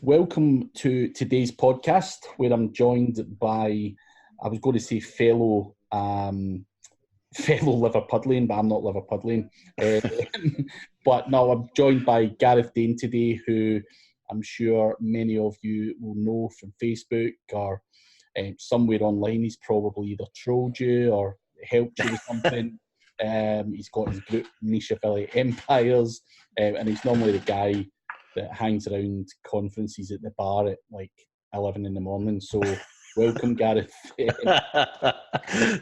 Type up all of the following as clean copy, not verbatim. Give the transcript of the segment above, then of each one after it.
Welcome to today's podcast, where I'm joined by, I was going to say fellow Liverpudlian, but I'm not Liverpudlian. But no, I'm joined by Gareth Daine today, who I'm sure many of you will know from Facebook or somewhere online. He's probably either trolled you or helped you with something. He's got his group, Nisha Feli Empires, and he's normally the guy that hangs around conferences at the bar at like 11 in the morning. So welcome, Gareth.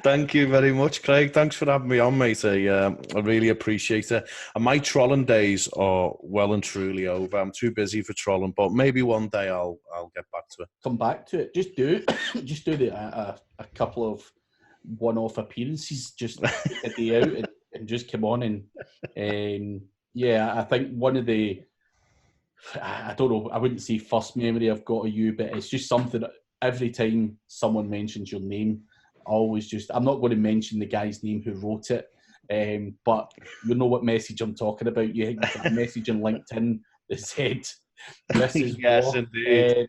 Thank you very much, Craig. Thanks for having me on, mate. I really appreciate it. And my trolling days are well and truly over. I'm too busy for trolling, but maybe one day I'll get back to it. Come back to it. Just do it. Just do a couple of one-off appearances, just a day out and just come on. And yeah, I think one of the, I don't know, I wouldn't say first memory I've got of you, but it's just something that every time someone mentions your name, I'm not going to mention the guy's name who wrote it, but you know what message I'm talking about. You got a message on LinkedIn that said, this is yes, war, indeed.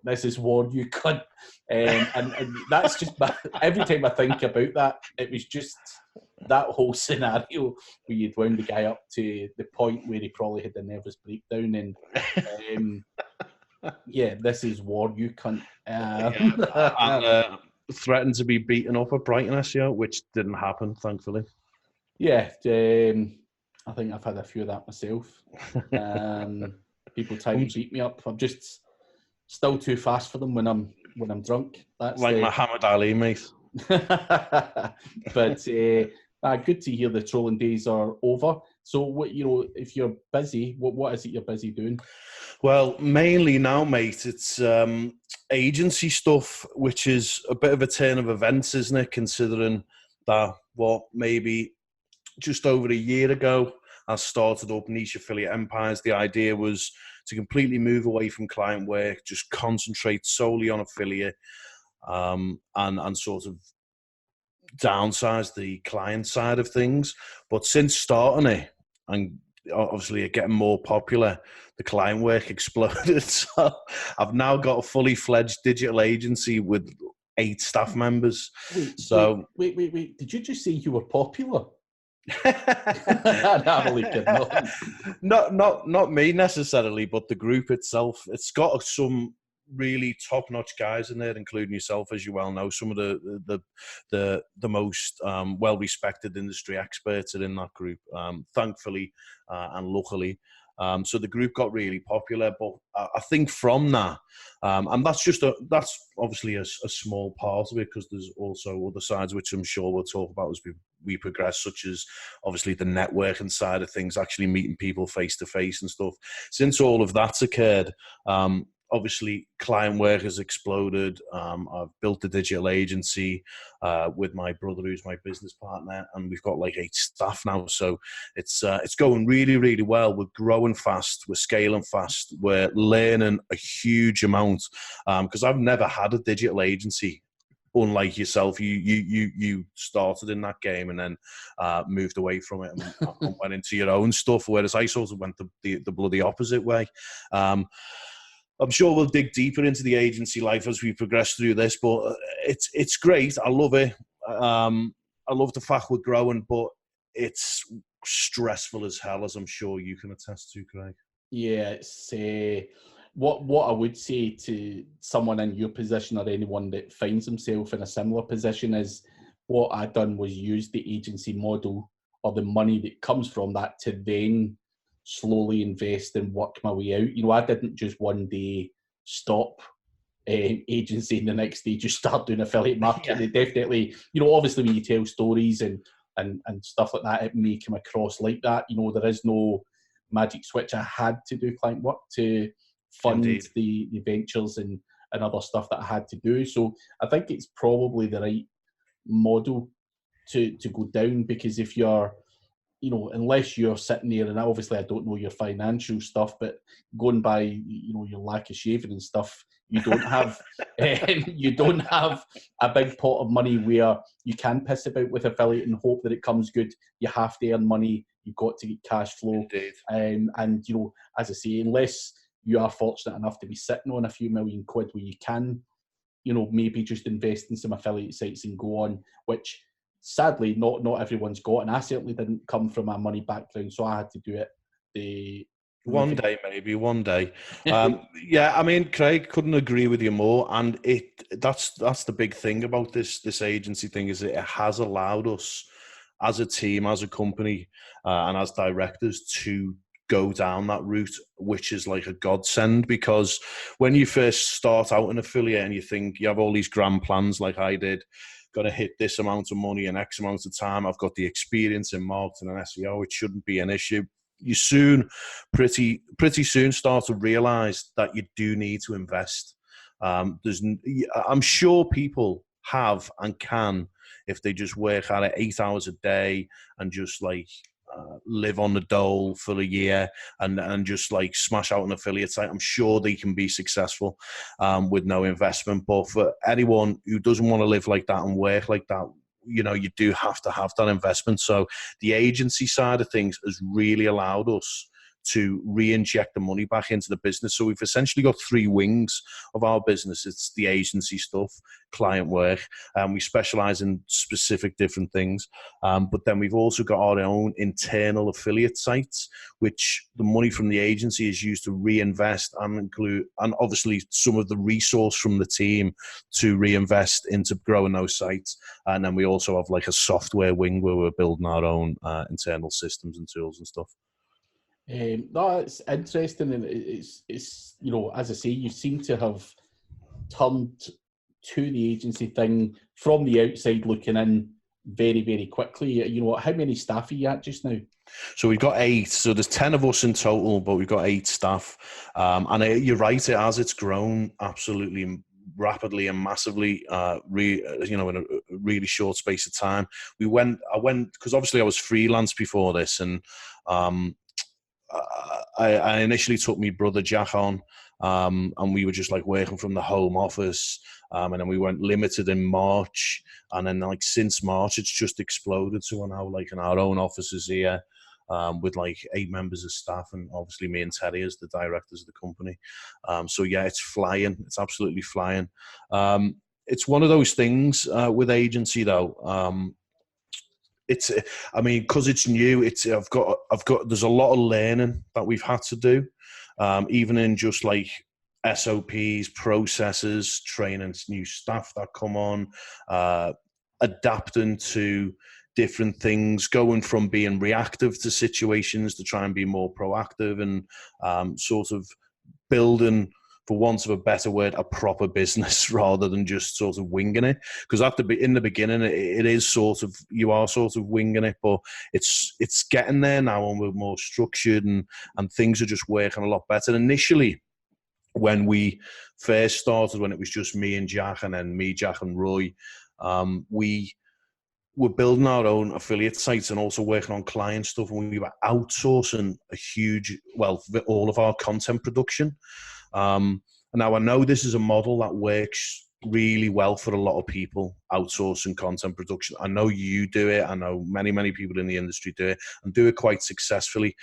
this is war, you cunt. And that's just, every time I think about that, it was just that whole scenario where you'd wound the guy up to the point where he probably had a nervous breakdown and yeah, this is war, you cunt. And threatened to be beaten up at Brighton SEO, which didn't happen, thankfully. Yeah, I think I've had a few of that myself. People try to beat me up. I'm just still too fast for them when I'm drunk. That's like Muhammad Ali, mate. But good to hear the trolling days are over. So what, if you're busy, what is it you're busy doing? Well, mainly now, mate, it's agency stuff, which is a bit of a turn of events, isn't it? Considering that maybe just over a year ago, I started up Nisha Feli Empires. The idea was to completely move away from client work, just concentrate solely on affiliate, and sort of downsize the client side of things. But since starting it, and obviously it getting more popular, the client work exploded. So I've now got a fully fledged digital agency with 8 staff members. Wait. Did you just say you were popular? Not me necessarily, but the group itself. It's got some really top-notch guys in there, including yourself, as you well know. Some of the most well-respected industry experts are in that group, thankfully and luckily. So the group got really popular, but I think from that, and that's obviously a small part of it, because there's also other sides which I'm sure we'll talk about as we progress, such as obviously the networking side of things, actually meeting people face to face and stuff. Since all of that's occurred, obviously client work has exploded. I've built a digital agency with my brother, who's my business partner, and we've got like 8 staff now. So it's going really, really well. We're growing fast. We're scaling fast. We're learning a huge amount, because I've never had a digital agency. Unlike yourself, you started in that game and then moved away from it and went into your own stuff, whereas I sort of went the bloody opposite way. I'm sure we'll dig deeper into the agency life as we progress through this, but it's great. I love it. I love the fact we're growing, but it's stressful as hell, as I'm sure you can attest to, Craig. Yeah, it's what I would say to someone in your position or anyone that finds himself in a similar position is, what I done was use the agency model or the money that comes from that to then slowly invest and work my way out. I didn't just one day stop agency and the next day just start doing affiliate marketing. Yeah. They definitely, obviously when you tell stories and stuff like that, it may come across like that. There is no magic switch. I had to do client work to fund the ventures and other stuff that I had to do. So I think it's probably the right model to go down, because if you're, unless you're sitting there, and obviously I don't know your financial stuff, but going by, your lack of shaving and stuff, you don't have a big pot of money where you can piss about with affiliate and hope that it comes good. You have to earn money. You've got to get cash flow. Indeed. And as I say, unless you are fortunate enough to be sitting on a few million quid where you can, you know, maybe just invest in some affiliate sites and go on, which sadly not everyone's got, and I certainly didn't come from a money background, so I had to do it one day, maybe one day. Yeah, I mean, Craig, couldn't agree with you more. And that's the big thing about this agency thing, is it has allowed us as a team, as a company, and as directors to go down that route, which is like a godsend. Because when you first start out an affiliate and you think you have all these grand plans, like I did, got to hit this amount of money in X amount of time, I've got the experience in marketing and SEO, it shouldn't be an issue. You pretty soon start to realize that you do need to invest. I'm sure people have and can, if they just work at it 8 hours a day and just like live on the dole for a year and just like smash out an affiliate site. I'm sure they can be successful with no investment. But for anyone who doesn't want to live like that and work like that, you know, you do have to have that investment. So the agency side of things has really allowed us to re-inject the money back into the business. So we've essentially got 3 wings of our business. It's the agency stuff, client work, and we specialize in specific different things. But then we've also got our own internal affiliate sites, which the money from the agency is used to reinvest and obviously some of the resource from the team to reinvest into growing those sites. And then we also have like a software wing where we're building our own internal systems and tools and stuff. No, it's interesting, and it's you know, as I say, you seem to have turned to the agency thing from the outside looking in very, very quickly. You know, how many staff are you at just now? So we've got 8. So there's 10 of us in total, but we've got 8 staff. And you're right, it's grown absolutely rapidly and massively, you know, in a really short space of time. I went because obviously I was freelance before this, and I initially took my brother Jack on, and we were just like working from the home office, and then we went limited in March, and then like since March it's just exploded. So we're now like in our own offices here, with like 8 members of staff, and obviously me and Terry as the directors of the company. So yeah, it's flying. It's absolutely flying. It's one of those things with agency though. I mean, because it's new, I've got, there's a lot of learning that we've had to do, even in just like SOPs, processes, training new staff that come on, adapting to different things, going from being reactive to situations to try and be more proactive, and sort of building, for want of a better word, a proper business rather than just sort of winging it. Because in the beginning, it is sort of, you are sort of winging it, but it's getting there now, and we're more structured, and things are just working a lot better. Initially, when we first started, when it was just me and Jack, and then me, Jack, and Roy, we were building our own affiliate sites and also working on client stuff, and we were outsourcing all of our content production. Now I know this is a model that works really well for a lot of people, outsourcing content production. I know you do it. I know many people in the industry do it, and do it quite successfully.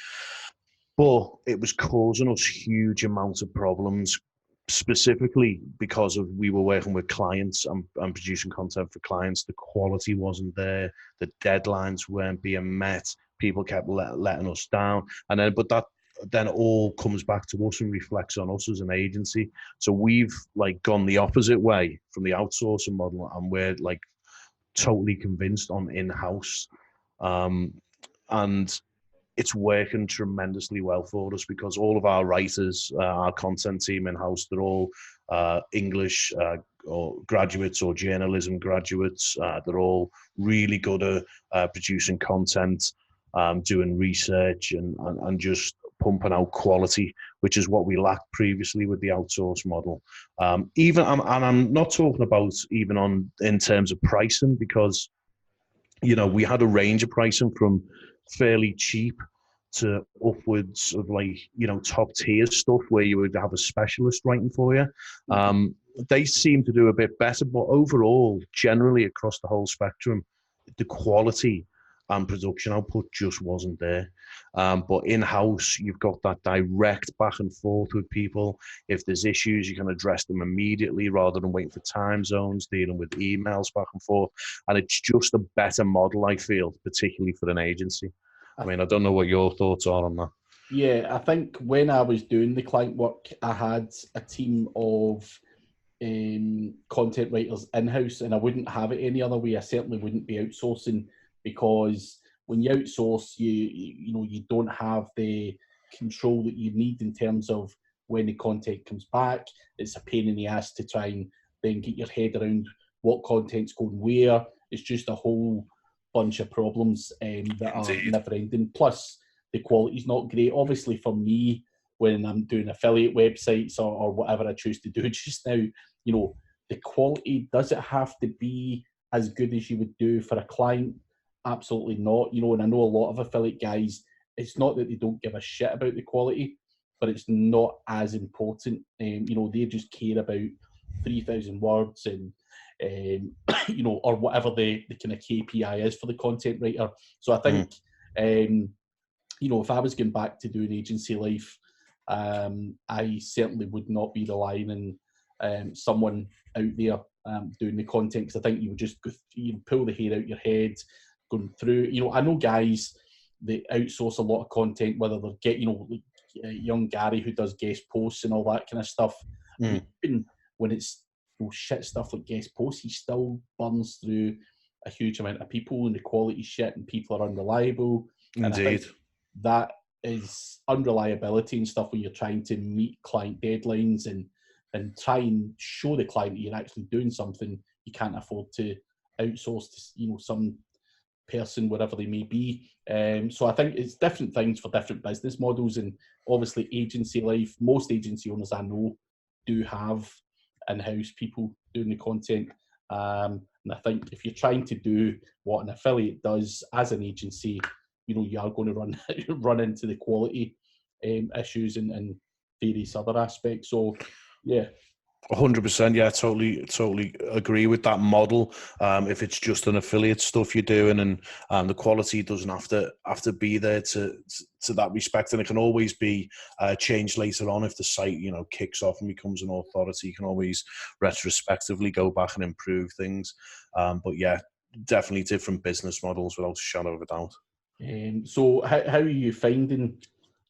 But it was causing us huge amounts of problems, specifically because we were working with clients and producing content for clients. The quality wasn't there. The deadlines weren't being met. People kept letting us down. But that then all comes back to us and reflects on us as an agency. So we've like gone the opposite way from the outsourcing model, and we're like totally convinced on in-house. And it's working tremendously well for us, because all of our writers, our content team in-house, they're all English or graduates or journalism graduates. They're all really good at producing content, doing research, and just pumping out quality, which is what we lacked previously with the outsource model. And I'm not talking about even in terms of pricing, because, you know, we had a range of pricing from fairly cheap to upwards of like, you know, top tier stuff where you would have a specialist writing for you. They seem to do a bit better, but overall, generally across the whole spectrum, the quality and production output just wasn't there. But in-house, you've got that direct back and forth with people. If there's issues, you can address them immediately rather than waiting for time zones, dealing with emails back and forth. And it's just a better model, I feel, particularly for an agency. I mean, I don't know what your thoughts are on that. Yeah, I think when I was doing the client work, I had a team of content writers in-house, and I wouldn't have it any other way. I certainly wouldn't be outsourcing, because when you outsource, you don't have the control that you need in terms of when the content comes back. It's a pain in the ass to try and then get your head around what content's going where. It's just a whole bunch of problems that are never ending. Plus, the quality's not great. Obviously, for me, when I'm doing affiliate websites or whatever I choose to do just now, the quality, does it have to be as good as you would do for a client? Absolutely not. And I know a lot of affiliate guys, it's not that they don't give a shit about the quality, but it's not as important. They just care about 3,000 words and, or whatever the kind of KPI is for the content writer. So I think, if I was going back to doing agency life, I certainly would not be relying on someone out there doing the content, because I think you would just pull the hair out your head going through. I know guys that outsource a lot of content, whether they're like young Gary who does guest posts and all that kind of stuff. Even when it's shit stuff like guest posts, he still burns through a huge amount of people, and the quality shit, and people are unreliable. Indeed. That is unreliability and stuff when you're trying to meet client deadlines and try and show the client that you're actually doing something. You can't afford to outsource to some person, wherever they may be. So I think it's different things for different business models, and obviously agency life, most agency owners I know do have in-house people doing the content. And I think if you're trying to do what an affiliate does as an agency, you are going to run into the quality issues and various other aspects. So, yeah. 100%. Yeah, totally agree with that model. If it's just an affiliate stuff you're doing, and the quality doesn't have to be there to that respect, and it can always be changed later on if the site kicks off and becomes an authority. You can always retrospectively go back and improve things. But yeah, definitely different business models without a shadow of a doubt. So how are you finding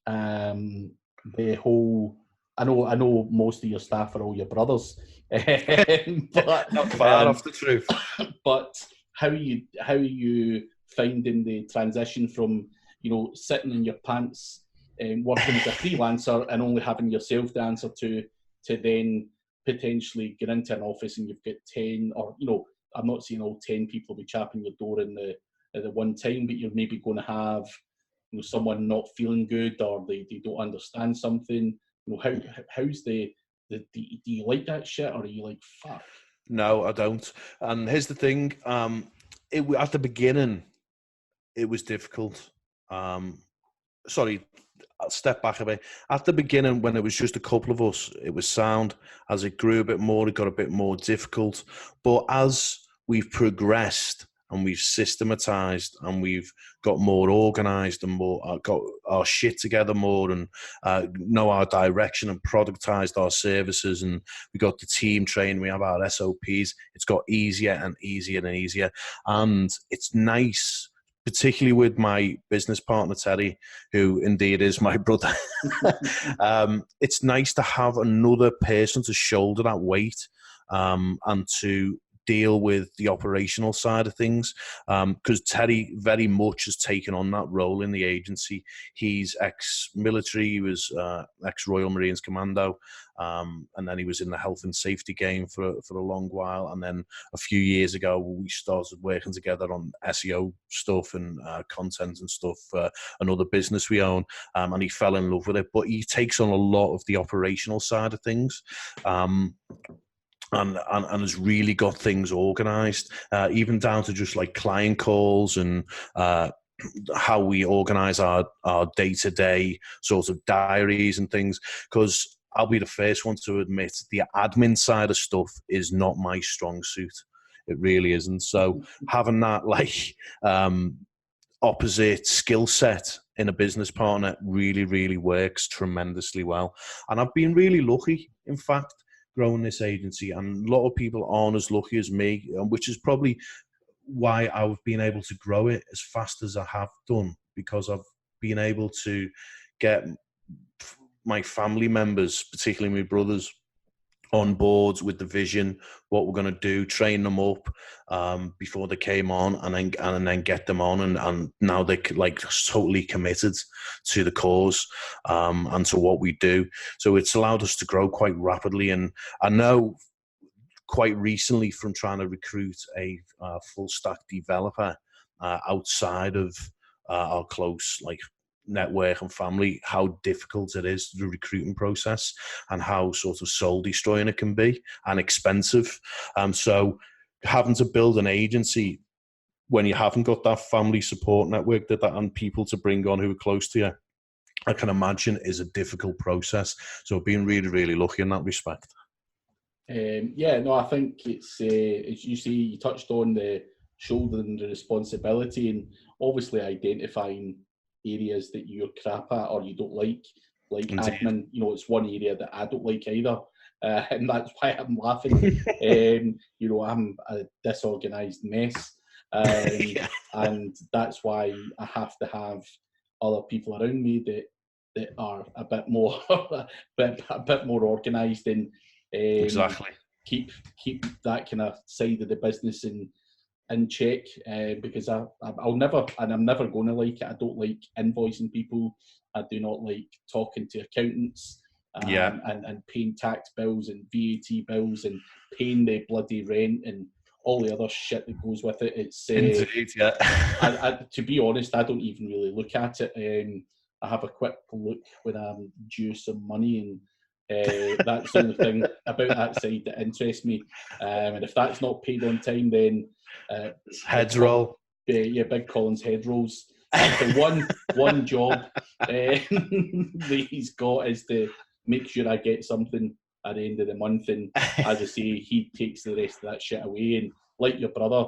the whole? I know most of your staff are all your brothers, but not far off the truth. But how are you finding the transition from sitting in your pants and working as a freelancer and only having yourself to answer to then potentially get into an office and you've got 10, or I'm not saying all 10 people will be chapping your door at the one time, but you're maybe going to have someone not feeling good, or they don't understand something. How's do you like that shit, or are you like, fuck? No, I don't. And here's the thing: at the beginning, it was difficult. Sorry, I'll step back a bit. At the beginning, when it was just a couple of us, it was sound. As it grew a bit more, it got a bit more difficult. But as we've progressed and we've systematized and we've got more organized and got our shit together more, and know our direction and productized our services, and we got the team trained, we have our SOPs, it's got easier and easier and easier. And it's nice, particularly with my business partner, Terry, who indeed is my brother. It's nice to have another person to shoulder that weight and to deal with the operational side of things, because Terry very much has taken on that role in the agency. He's ex-military, he was ex-Royal Marines Commando, and then he was in the health and safety game for a long while. And then a few years ago, we started working together on SEO stuff and content and stuff for another business we own, and he fell in love with it. But he takes on a lot of the operational side of things. And has really got things organized, even down to just like client calls and how we organize our day-to-day sort of diaries and things. Because I'll be the first one to admit the admin side of stuff is not my strong suit. It really isn't. So having that opposite skill set in a business partner really, really works tremendously well. And I've been really lucky, in fact, growing this agency, and a lot of people aren't as lucky as me, which is probably why I've been able to grow it as fast as I have done, because I've been able to get my family members, particularly my brothers, on board with the vision, what we're going to do, train them up before they came on, and then get them on, and now they're like totally committed to the cause and to what we do. So it's allowed us to grow quite rapidly. And I know quite recently, from trying to recruit a full stack developer outside of our close network and family, how difficult it is, the recruiting process, and how sort of soul destroying it can be and expensive. So having to build an agency when you haven't got that family support network and people to bring on who are close to you, I can imagine is a difficult process. So being really, really lucky in that respect. Yeah, no, I think it's as you say, you touched on the shouldering the responsibility, and obviously identifying areas that you're crap at or you don't like Indeed. admin. You know, it's one area that I don't like either, and that's why I'm laughing. You know, I'm a disorganized mess, Yeah. and that's why I have to have other people around me that are a bit more a bit more organized, and Exactly. keep that kind of side of the business in check, because I'll never, and I'm never going to like it. I don't like invoicing people. I do not like talking to accountants, and paying tax bills and VAT bills and paying the bloody rent and all the other shit that goes with it. It's Indeed, yeah. to be honest, I don't even really look at it. I have a quick look when I'm due some money, and that's the only thing about that side that interests me. And if that's not paid on time, then heads roll. Yeah, Big Colin's head rolls. That's the one job that he's got, is to make sure I get something at the end of the month. And as I say, he takes the rest of that shit away. And like your brother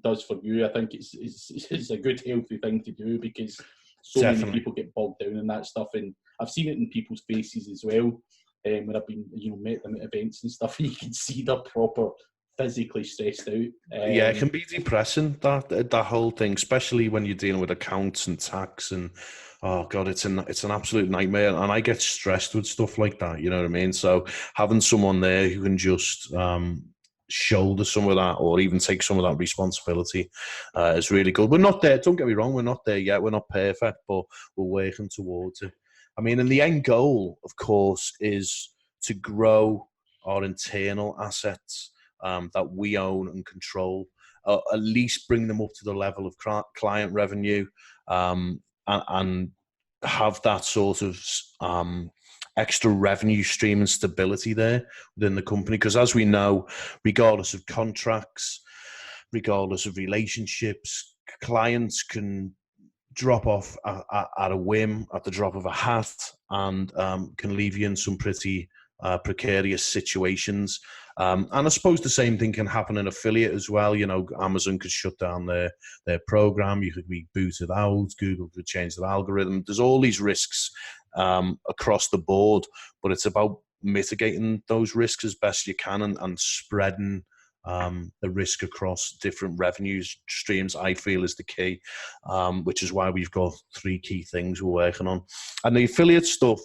does for you, I think it's a good, healthy thing to do, because so Definitely. many people get bogged down in that stuff. And I've seen it in people's faces as well. When I've been, met them at events and stuff, and you can see they're proper physically stressed out. Yeah, it can be depressing, that whole thing, especially when you're dealing with accounts and tax, and oh god, it's an absolute nightmare. And I get stressed with stuff like that, you know what I mean? So having someone there who can just shoulder some of that, or even take some of that responsibility, is really good. We're not there, don't get me wrong, we're not there yet, we're not perfect, but we're working towards it. I mean, and the end goal, of course, is to grow our internal assets that we own and control, at least bring them up to the level of client revenue, and have that sort of extra revenue stream and stability there within the company. Because as we know, regardless of contracts, regardless of relationships, clients can drop off at a whim, at the drop of a hat, and can leave you in some pretty precarious situations. And I suppose the same thing can happen in affiliate as well. You know, Amazon could shut down their program. You could be booted out. Google could change their algorithm. There's all these risks across the board, but it's about mitigating those risks as best you can, and spreading the risk across different revenue streams, I feel, is the key, which is why we've got 3 key things we're working on. And the affiliate stuff,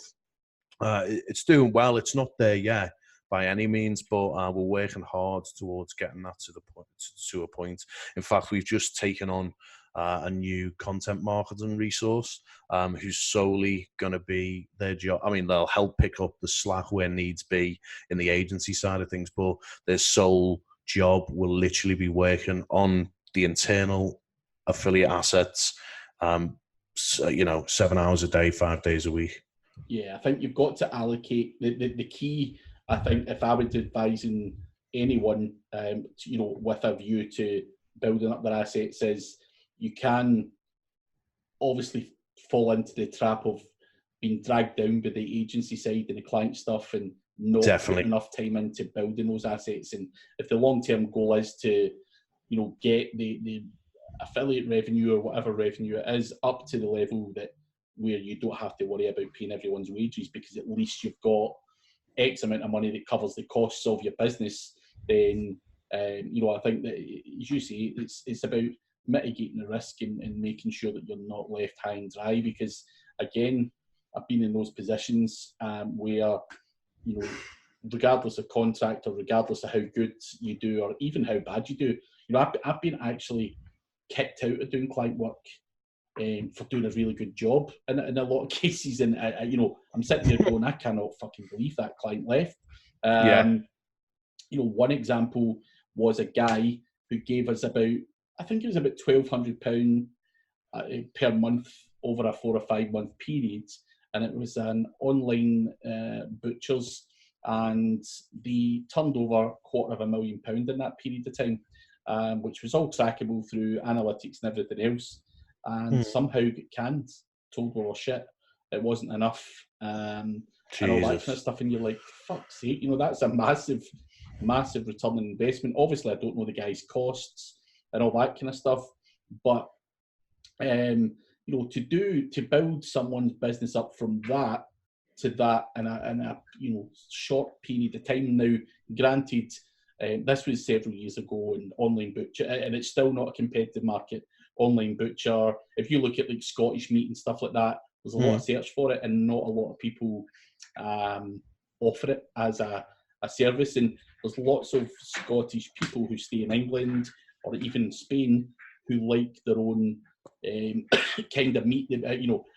it's doing well. It's not there yet by any means, but we're working hard towards getting that to a point. In fact, we've just taken on a new content marketing resource who's solely going to be their job. I mean, they'll help pick up the slack where needs be in the agency side of things, but their sole job will literally be working on the internal affiliate assets, 7 hours a day, 5 days a week. Yeah, I think you've got to allocate the key. I think if I was advising anyone, with a view to building up their assets, is you can obviously fall into the trap of being dragged down by the agency side and the client stuff, and not putting enough time into building those assets. And if the long-term goal is to, get the affiliate revenue or whatever revenue it is up to the level that where you don't have to worry about paying everyone's wages, because at least you've got X amount of money that covers the costs of your business, then I think that, as you say, it's about mitigating the risk and making sure that you're not left high and dry. Because again, I've been in those positions where, regardless of contract or regardless of how good you do or even how bad you do, I've been actually kicked out of doing client work for doing a really good job in a lot of cases. And I'm sitting there going, I cannot fucking believe that client left. One example was a guy who gave us about £1,200 per month over a 4 or 5 month period, and it was an online butcher's, and they turned over £250,000 in that period of time, which was all trackable through analytics and everything else, and somehow got canned, told we were shit, it wasn't enough, and all that kind of stuff. And you're like, fuck's sake, that's a massive return on investment. Obviously, I don't know the guy's costs and all that kind of stuff, but to build someone's business up from that to that in a short period of time. Now, granted, this was several years ago, and online butcher, and it's still not a competitive market. Online butcher, if you look at like Scottish meat and stuff like that, there's a lot of search for it, and not a lot of people offer it as a service. And there's lots of Scottish people who stay in England or even Spain who like their own kind of meat.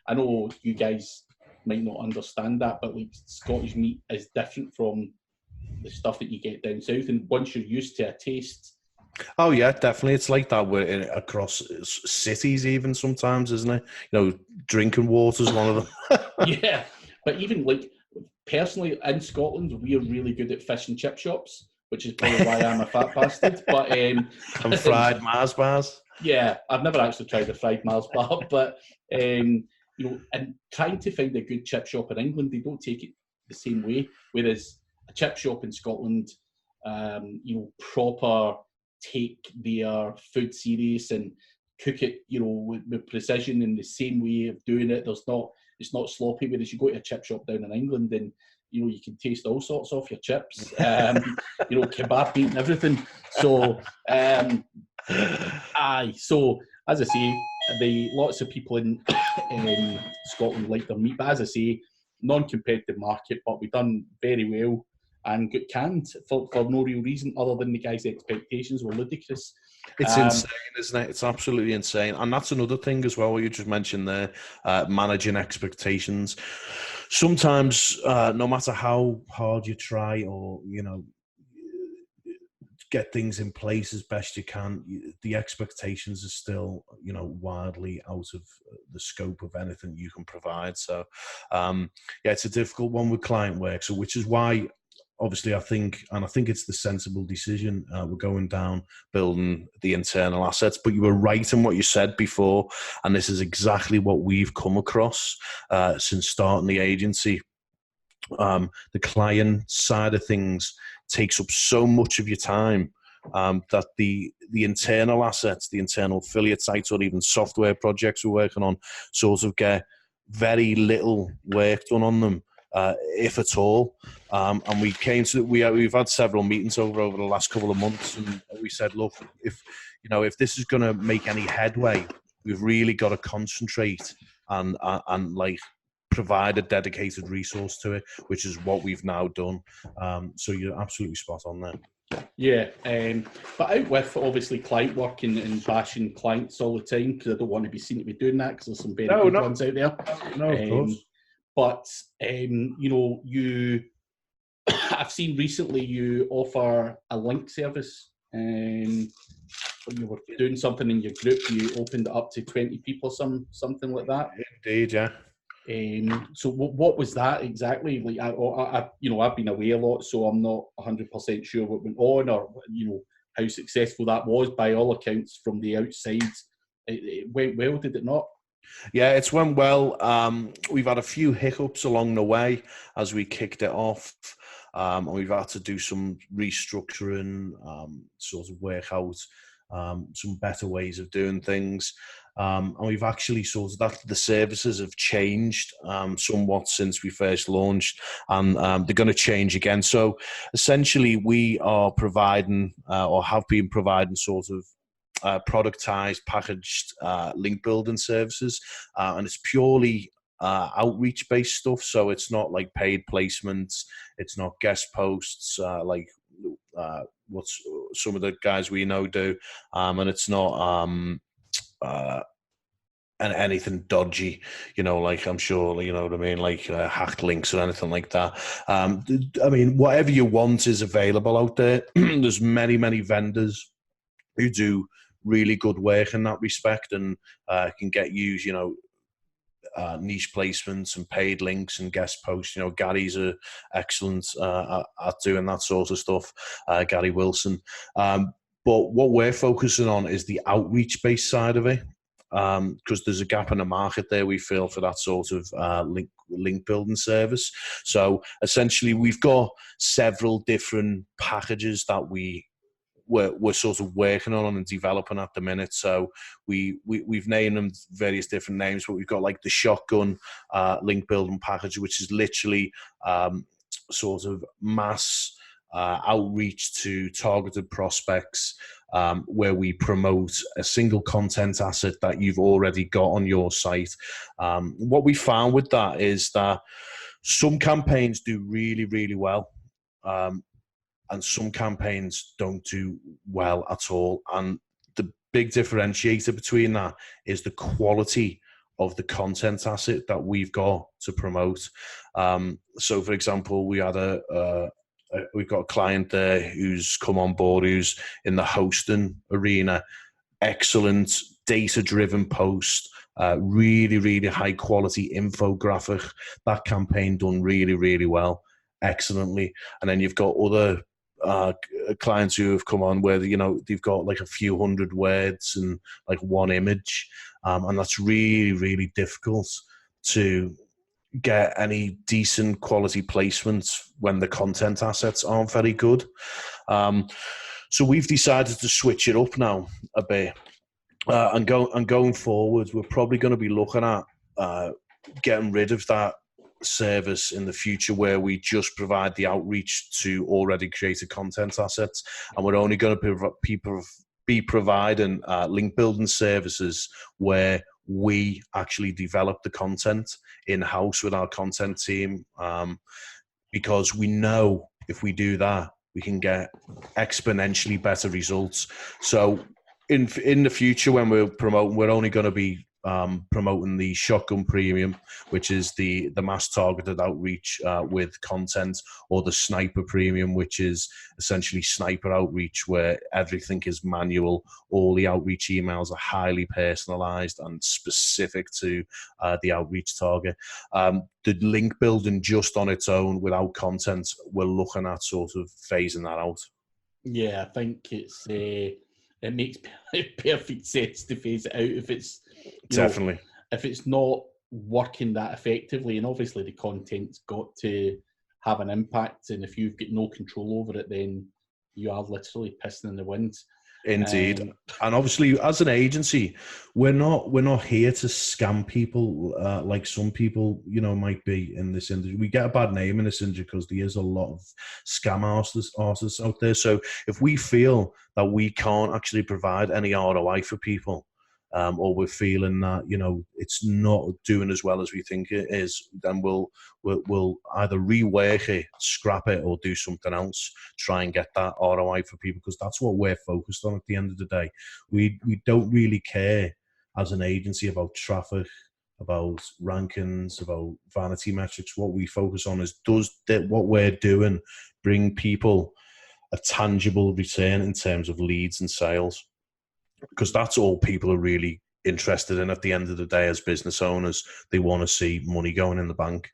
I know you guys might not understand that, but like Scottish meat is different from the stuff that you get down south. And once you're used to a taste, oh yeah, definitely, it's like that across cities even sometimes, isn't it? Drinking water's one of them. Yeah, but even like personally in Scotland, we're really good at fish and chip shops, which is probably why I'm a fat bastard. But and fried Mars bars. Yeah, I've never actually tried the fried Mars bar, but and trying to find a good chip shop in England, they don't take it the same way. Whereas a chip shop in Scotland, proper take their food serious and cook it, with precision in the same way of doing it. It's not sloppy. Whereas you go to a chip shop down in England and you can taste all sorts off your chips, kebab meat and everything. So, so as I say, lots of people in Scotland like their meat, but as I say, non-competitive market, but we've done very well and got canned for no real reason other than the guy's expectations were ludicrous. It's insane, isn't it? It's absolutely insane. And that's another thing as well, what you just mentioned there, managing expectations. Sometimes, no matter how hard you try or, get things in place as best you can, the expectations are still, wildly out of the scope of anything you can provide. So, it's a difficult one with client work. So, which is why, obviously, I think it's the sensible decision. We're going down building the internal assets, but you were right in what you said before, and this is exactly what we've come across since starting the agency. The client side of things takes up so much of your time that the internal assets, the internal affiliate sites, or even software projects we're working on, sort of get very little work done on them, if at all. And we've had several meetings over the last couple of months, and we said, look, if this is going to make any headway, we've really got to concentrate and like provide a dedicated resource to it, which is what we've now done. So you're absolutely spot on there. Yeah, but out with obviously client work and bashing clients all the time, because I don't want to be seen to be doing that, because there's some very good ones out there. No, of course. But I've seen recently you offer a link service. When you were doing something in your group, you opened it up to 20 people, something like that. Indeed, yeah. So what was that exactly? Like, I've been away a lot, so I'm not 100% sure what went on, or how successful that was. By all accounts, from the outside, it went well. Did it not? Yeah, it's went well. We've had a few hiccups along the way as we kicked it off, and we've had to do some restructuring, sort of work out some better ways of doing things. And we've actually sort of that the services have changed somewhat since we first launched, and they're going to change again. So essentially, we are providing or have been providing sort of productized, packaged link building services, and it's purely outreach based stuff. So it's not like paid placements, it's not guest posts like what some of the guys we know do, and it's not and anything dodgy, like I'm sure, you know what I mean, like hacked links or anything like that. I mean, whatever you want is available out there. There's many vendors who do really good work in that respect, and can get you, niche placements and paid links and guest posts. Gary's excellent at doing that sort of stuff, Gary Wilson. But what we're focusing on is the outreach-based side of it, because there's a gap in the market there, we feel, for that sort of link building service. So essentially, we've got several different packages that we're sort of working on and developing at the minute. So we've named them various different names, but we've got like the shotgun link building package, which is literally sort of mass outreach to targeted prospects, where we promote a single content asset that you've already got on your site. What we found with that is that some campaigns do really, really well. And some campaigns don't do well at all. And the big differentiator between that is the quality of the content asset that we've got to promote. So, for example, we've got a client there who's come on board, who's in the hosting arena. Excellent data-driven post, really, really high-quality infographic. That campaign done really, really well, excellently. And then you've got other clients who have come on where they've got like a few hundred words and like one image, and that's really, really difficult to get any decent quality placements when the content assets aren't very good. So we've decided to switch it up now a bit, and going forward, we're probably going to be looking at getting rid of that service in the future, where we just provide the outreach to already created content assets, and we're only going to be providing link building services where we actually develop the content in-house with our content team, because we know if we do that, we can get exponentially better results. So in the future, when we're promoting, we're only going to be promoting the Shotgun Premium, which is the mass targeted outreach with content, or the Sniper Premium, which is essentially sniper outreach, where everything is manual. All the outreach emails are highly personalized and specific to the outreach target. The link building just on its own without content, we're looking at sort of phasing that out. Yeah, I think it makes perfect sense to phase it out if it's definitely if it's not working that effectively. And obviously the content's got to have an impact, and if you've got no control over it, then you are literally pissing in the wind. Indeed. And obviously, as an agency, we're not here to scam people like some people, might be in this industry. We get a bad name in this industry because there is a lot of scam artists out there. So if we feel that we can't actually provide any ROI for people, or we're feeling that it's not doing as well as we think it is, then we'll either rework it, scrap it, or do something else. Try and get that ROI for people, because that's what we're focused on at the end of the day. We don't really care as an agency about traffic, about rankings, about vanity metrics. What we focus on is, does what we're doing bring people a tangible return in terms of leads and sales? Because that's all people are really interested in at the end of the day as business owners. They want to see money going in the bank.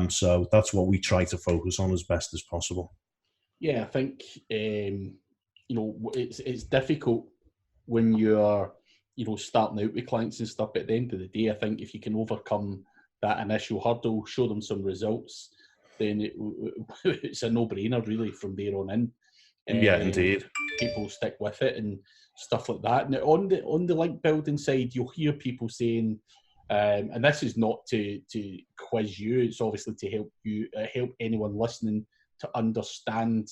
So that's what we try to focus on as best as possible. Yeah, I think, it's difficult when you're, starting out with clients and stuff. But at the end of the day, I think if you can overcome that initial hurdle, show them some results, then it's a no-brainer really from there on in. Yeah, indeed. People stick with it and stuff like that. Now, on the link building side, you'll hear people saying, and this is not to quiz you, it's obviously to help you, help anyone listening to understand,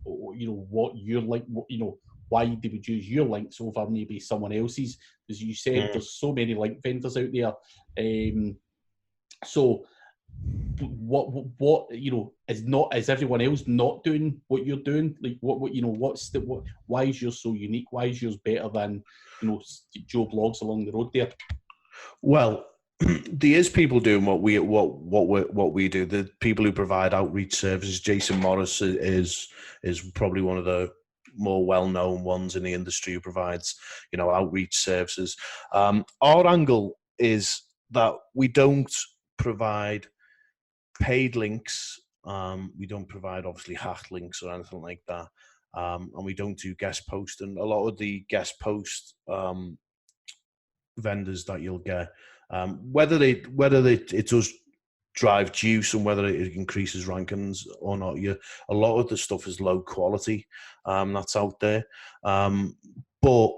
what your link, why they would use your links over maybe someone else's. As you said, there's so many link vendors out there. So what is everyone else not doing what you're doing? Like why is yours so unique? Why is yours better than Joe Blogs along the road there? Well, there is people doing what we do. The people who provide outreach services. Jason Morris is probably one of the more well-known ones in the industry who provides outreach services. Our angle is that we don't provide paid links. We don't provide obviously hacked links or anything like that. And we don't do guest post. And a lot of the guest post vendors that you'll get, whether it does drive juice and whether it increases rankings or not, a lot of the stuff is low quality that's out there. But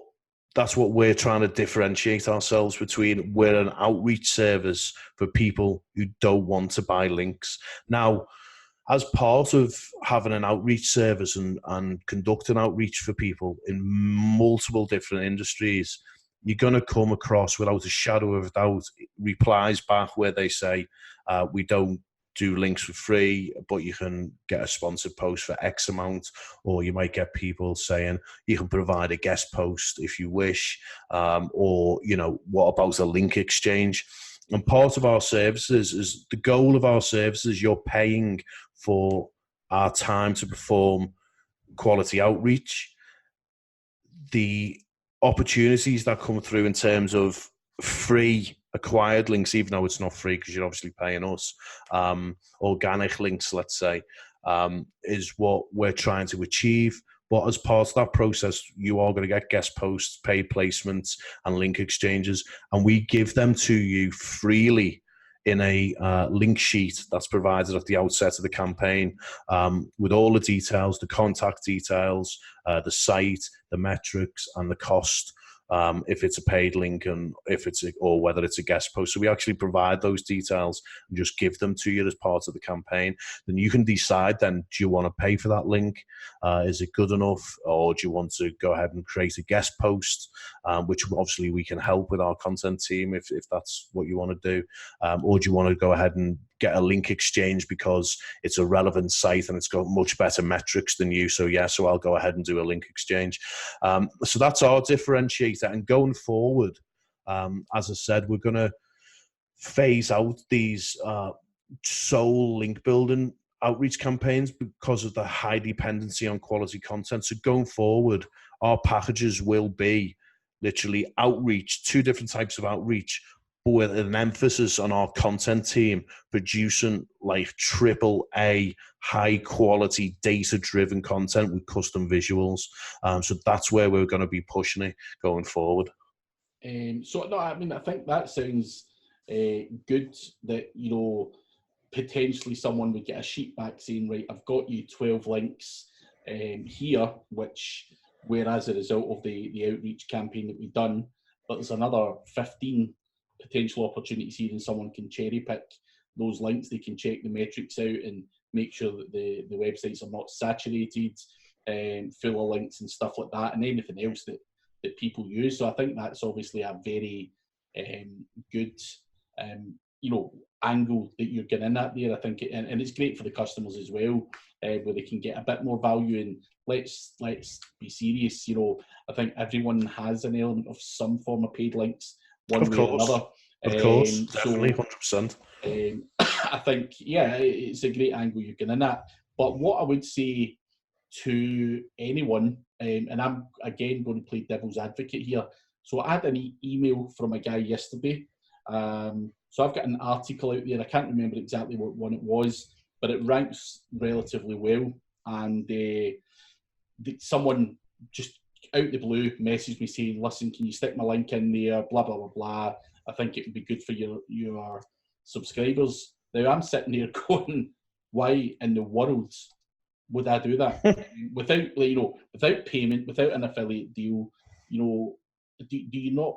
that's what we're trying to differentiate ourselves between. We're an outreach service for people who don't want to buy links. Now, as part of having an outreach service and conducting outreach for people in multiple different industries, you're going to come across, without a shadow of a doubt, replies back where they say, we don't do links for free, but you can get a sponsored post for X amount. Or you might get people saying you can provide a guest post if you wish, or what about a link exchange? And part of our services is the goal of our services. You're paying for our time to perform quality outreach. The opportunities that come through in terms of free acquired links, even though it's not free because you're obviously paying us, organic links, let's say, is what we're trying to achieve. But as part of that process, you are going to get guest posts, paid placements, and link exchanges, and we give them to you freely in a link sheet that's provided at the outset of the campaign, with all the details, the contact details, the site, the metrics, and the cost. If it's a paid link and or whether it's a guest post. So we actually provide those details and just give them to you as part of the campaign. Then you can decide then, do you want to pay for that link? Is it good enough? Or do you want to go ahead and create a guest post, which obviously we can help with our content team if that's what you want to do. Or do you want to go ahead and get a link exchange because it's a relevant site and it's got much better metrics than you? So I'll go ahead and do a link exchange. So that's our differentiator. And going forward, as I said, we're going to phase out these sole link building outreach campaigns because of the high dependency on quality content. So going forward, our packages will be literally outreach, 2 different types of outreach, but with an emphasis on our content team producing like AAA, high quality, data driven content with custom visuals. So that's where we're going to be pushing it going forward. I think that sounds good, that, potentially someone would get a sheet back saying, right, I've got you 12 links here, where as a result of the outreach campaign that we've done, but there's another 15 potential opportunities here, and someone can cherry pick those links. They can check the metrics out and make sure that the websites are not saturated, full of links and stuff like that, and anything else that people use. So I think that's obviously a very good angle that you're getting in at there. I think and it's great for the customers as well, where they can get a bit more value. And let's be serious, I think everyone has an element of some form of paid links, one way or another. Of course, definitely, 100%. I think, it's a great angle you're getting in at. But what I would say to anyone, and I'm again going to play devil's advocate here. So I had an email from a guy yesterday. So I've got an article out there. I can't remember exactly what one it was, but it ranks relatively well. And someone just out the blue messaged me saying, listen, can you stick my link in there? Blah, blah, blah, blah. I think it would be good for your subscribers. Now I'm sitting there going, why in the world would I do that without, like, without payment, without an affiliate deal? Do you not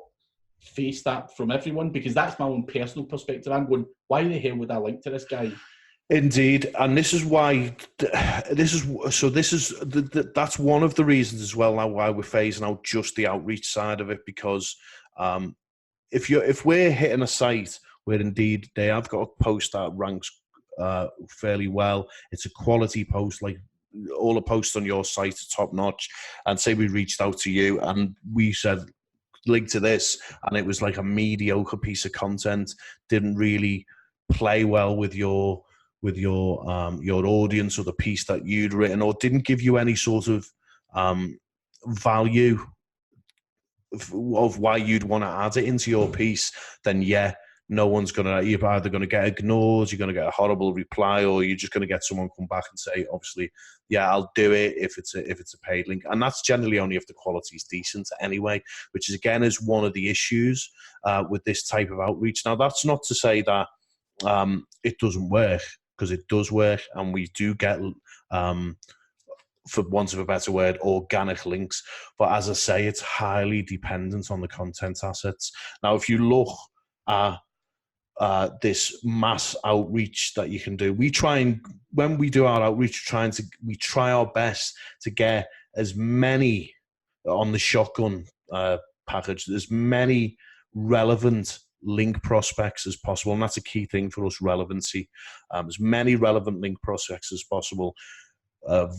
face that from everyone? Because that's my own personal perspective. I'm going, why the hell would I link to this guy? Indeed, and this is why. That's one of the reasons as well now why we're phasing out just the outreach side of it, because if we're hitting a site where indeed they have got a post that ranks fairly well, it's a quality post, like all the posts on your site are top notch, and say we reached out to you and we said link to this, and it was like a mediocre piece of content, didn't really play well with your audience or the piece that you'd written, or didn't give you any sort of value of why you'd want to add it into your piece, then yeah, you're either going to get ignored, you're going to get a horrible reply, or you're just going to get someone come back and say, obviously, yeah, I'll do it if it's a paid link. And that's generally only if the quality is decent anyway, which is, again, is one of the issues with this type of outreach. Now, that's not to say that it doesn't work, because it does work, and we do get, for want of a better word, organic links. But as I say, it's highly dependent on the content assets. Now, if you look at this mass outreach that you can do, when we do our outreach, we try our best to get as many on the shotgun package, as many relevant link prospects as possible, and that's a key thing for us, relevancy. As many relevant link prospects as possible.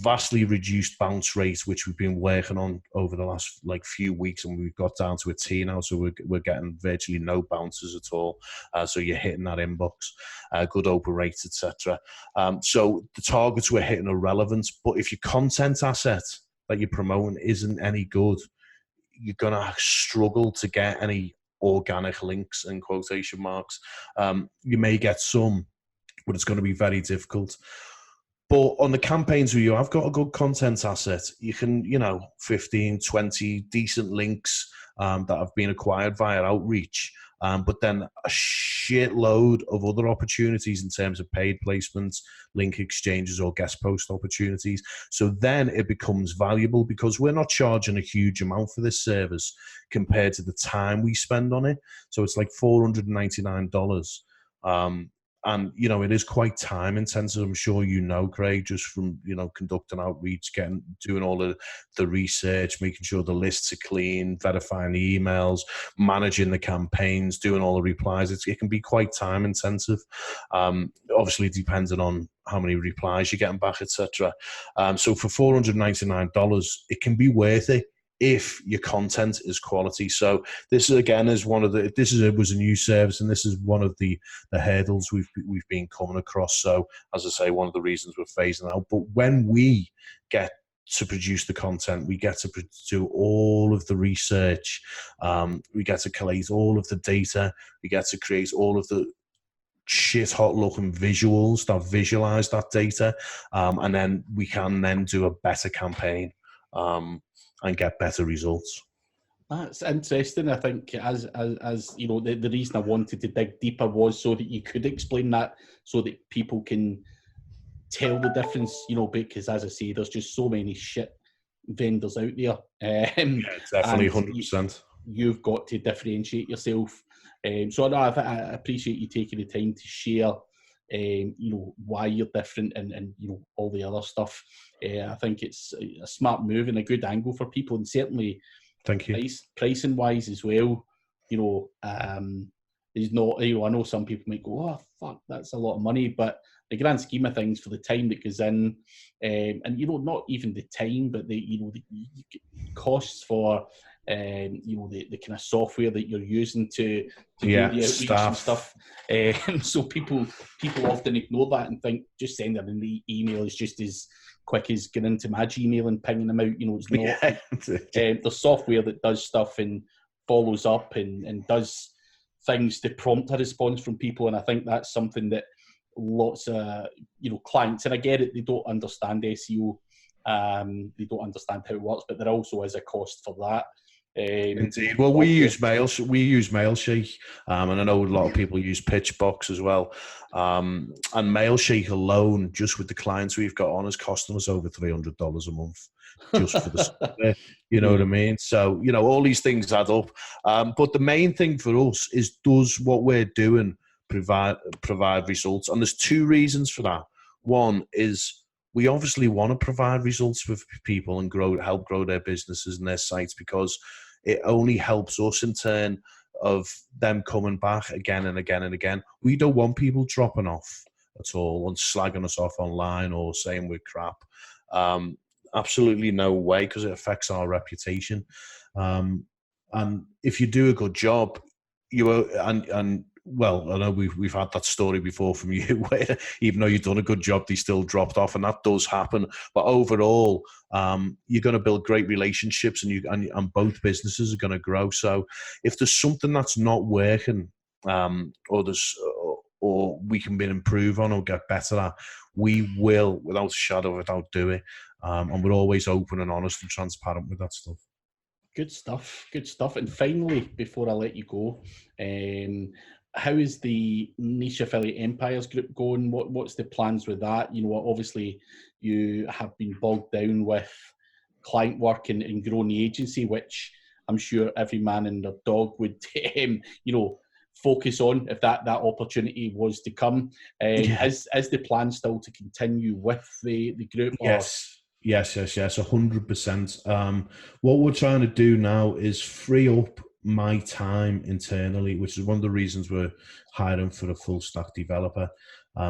Vastly reduced bounce rates, which we've been working on over the last few weeks, and we've got down to a T now, so we're getting virtually no bounces at all. So you're hitting that inbox, good open rates, etc. So the targets we're hitting are relevant, but if your content asset that you're promoting isn't any good, you're gonna struggle to get any organic links in quotation marks. You may get some, but it's going to be very difficult. But on the campaigns where you have got a good content asset, you can, 15, 20 decent links that have been acquired via outreach, but then a shitload of other opportunities in terms of paid placements, link exchanges, or guest post opportunities. So then it becomes valuable, because we're not charging a huge amount for this service compared to the time we spend on it. So it's like $499. And, it is quite time intensive. I'm sure Craig, just from, conducting outreach, doing all of the research, making sure the lists are clean, verifying the emails, managing the campaigns, doing all the replies. It can be quite time intensive. Obviously, depending on how many replies you're getting back, etc. So for $499, it can be worth it if your content is quality. So this again is was a new service, and this is one of the hurdles we've been coming across. So as I say, one of the reasons we're phasing out. But when we get to produce the content, we get to do all of the research, we get to collate all of the data, we get to create all of the shit hot looking visuals that visualize that data, and then we can then do a better campaign and get better results. That's interesting. I think as the reason I wanted to dig deeper was so that you could explain that, so that people can tell the difference, because as I say, there's just so many shit vendors out there. Yeah, definitely, 100%. You've got to differentiate yourself. So I appreciate you taking the time to share, why you're different and all the other stuff. I think it's a smart move and a good angle for people, and certainly, thank you. Pricing wise as well. There's not. I know some people might go, "Oh fuck, that's a lot of money," but the grand scheme of things, for the time that goes in, and not even the time, but the costs for the kind of software that you're using to do the outreach and stuff. So people often ignore that and think just sending an email is just as quick as getting into my Gmail and pinging them out. It's not. There's software that does stuff and follows up and does things to prompt a response from people, and I think that's something that lots of clients, and I get it, they don't understand SEO, they don't understand how it works, but there also is a cost for that. Indeed. Well, we use Mailshake, and I know a lot of people use Pitchbox as well. And Mailshake alone, just with the clients we've got on, is costing us over $300 a month just for the software. You know what I mean? So, you know, all these things add up. But the main thing for us is, does what we're doing provide results? And there's two reasons for that. One is, we obviously want to provide results for people and help grow their businesses and their sites, because it only helps us in turn of them coming back again and again and again. We don't want people dropping off at all and slagging us off online or saying we're crap. Absolutely no way, because it affects our reputation. And if you do a good job, well, I know we've had that story before from you, where even though you've done a good job, they still dropped off, and that does happen. But overall, you're going to build great relationships, and both businesses are going to grow. So if there's something that's not working, or we can improve on or get better at, we will, without a shadow of a doubt, do it. And we're always open and honest and transparent with that stuff. Good stuff. Good stuff. And finally, before I let you go, how is the Nisha Feli Empires group going? What's the plans with that? You know, obviously you have been bogged down with client work and growing the agency, which I'm sure every man and their dog would, you know, focus on if that opportunity was to come. Is the plan still to continue with the group? Yes. Yes, 100%. What we're trying to do now is free up my time internally, which is one of the reasons we're hiring for a full stack developer,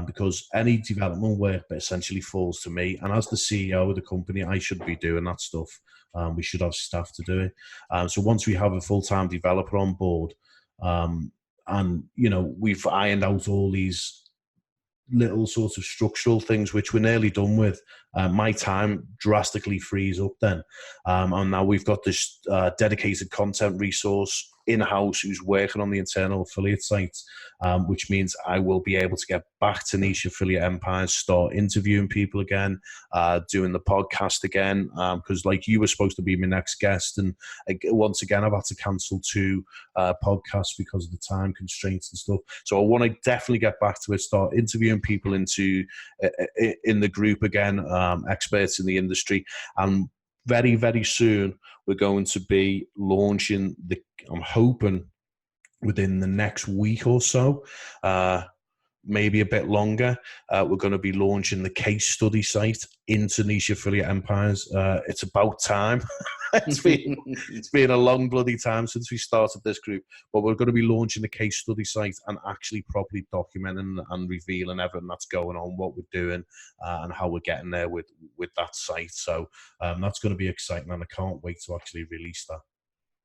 because any development work essentially falls to me. And as the CEO of the company, I should be doing that stuff. We should have staff to do it. So once we have a full-time developer on board, and, you know, we've ironed out all these little sorts of structural things, which we're nearly done with, my time drastically frees up then. And now we've got this dedicated content resource in-house who's working on the internal affiliate sites, which means I will be able to get back to Nisha Feli Empires, start interviewing people again, doing the podcast again, because like you were supposed to be my next guest, and once again I've had to cancel 2 podcasts because of the time constraints and stuff. So I want to definitely get back to it, start interviewing people in the group again, experts in the industry, and very, very soon we're going to be launching I'm hoping within the next week or so, maybe a bit longer, we're going to be launching the case study site into Nisha Feli Empires. It's about time. It's been a long bloody time since we started this group, but we're going to be launching the case study site and actually properly documenting and revealing everything that's going on, what we're doing, and how we're getting there with that site. So that's going to be exciting, and I can't wait to actually release that.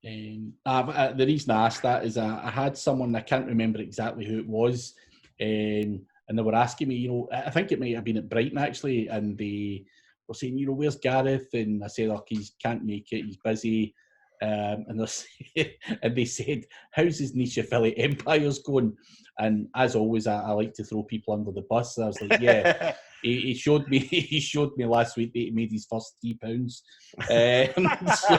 The reason I asked that is I had someone, I can't remember exactly who it was, and they were asking me, you know, I think it might have been at Brighton actually, and they were saying, you know, where's Gareth? And I said, look, he can't make it, he's busy. And they said, how's his Nisha Feli Empires going? And as always, I like to throw people under the bus. So I was like, yeah, he showed me last week that he made his first £3. So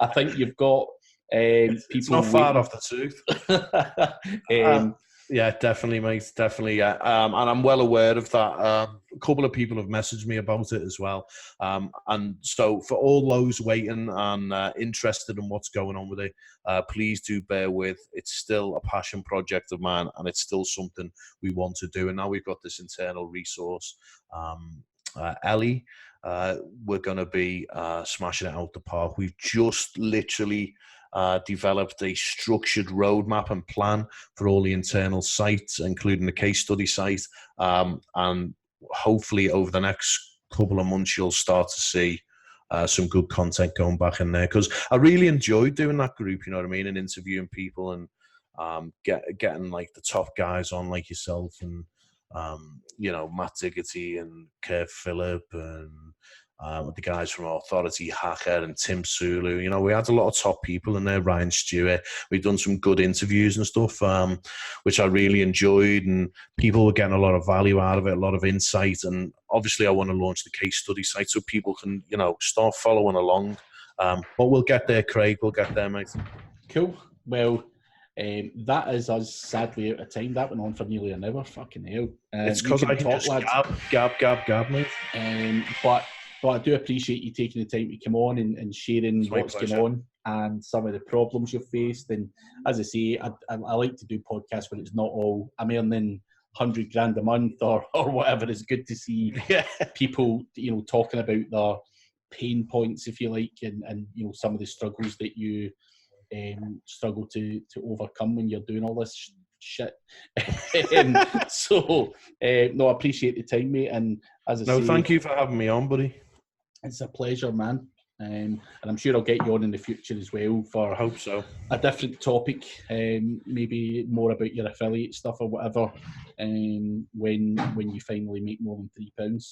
I think you've got people. It's not far off the truth. Yeah, definitely, mate. Definitely, yeah. And I'm well aware of that. A couple of people have messaged me about it as well. And so for all those waiting and interested in what's going on with it, please do bear with. It's still a passion project of mine, and it's still something we want to do. And now we've got this internal resource, Ellie. We're going to be smashing it out the park. We've just literally developed a structured roadmap and plan for all the internal sites, including the case study site. And hopefully over the next couple of months, you'll start to see some good content going back in there. Because I really enjoyed doing that group, you know what I mean, and interviewing people and getting like the top guys on like yourself and, you know, Matt Diggerty and Kev Phillip and the guys from Authority Hacker and Tim Sulu. You know, we had a lot of top people in there, Ryan Stewart. We've done some good interviews and stuff, which I really enjoyed, and people were getting a lot of value out of it, a lot of insight. And obviously I want to launch the case study site so people can, you know, start following along But we'll get there, Craig. We'll get there, mate. Cool. Well, that is us sadly out of time. That went on for nearly an hour. Fucking hell. It's because I talk, just lads. gab, mate. But I do appreciate you taking the time to come on and sharing what's going on and some of the problems you've faced. And as I say, I like to do podcasts where it's not all I'm earning 100 grand a month or whatever. It's good to see people, talking about their pain points, if you like, and some of the struggles that you struggle to overcome when you're doing all this shit. So no, I appreciate the time, mate. And as I say, thank you for having me on, buddy. It's a pleasure, man. And I'm sure I'll get you on in the future as well for, I hope so, a different topic, maybe more about your affiliate stuff or whatever, when you finally make more than £3.